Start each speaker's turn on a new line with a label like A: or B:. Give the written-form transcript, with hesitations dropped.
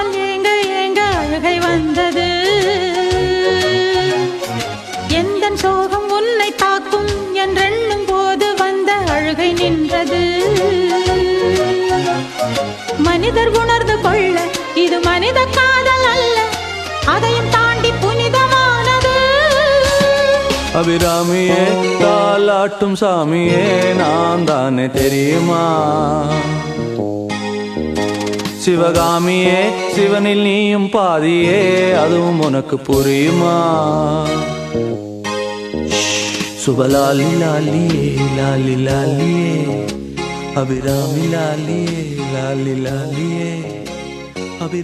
A: தாங்காமல் ஏங்க ஏங்க அழுகை வந்தது. எந்தன் சோகம் உன்னை தாக்கும் என்றெண்ணும் போது வந்த அழுகை நின்றது. மனிதர் உணர்ந்து கொள்ள இது மனித காதல் அல்ல, அதையும் தாண்டி புனிதமானது.
B: அபிராமியே தாலாட்டும் சாமியே நான் தானே தெரியுமா? சிவகாமியே சிவனில் நீயும் பாதியே அதுவும் உனக்கு புரியுமா? சுபலாலி லாலியே லாலி லாலியே அபிராமி லாலியே லாலி லாலியே அபிராமி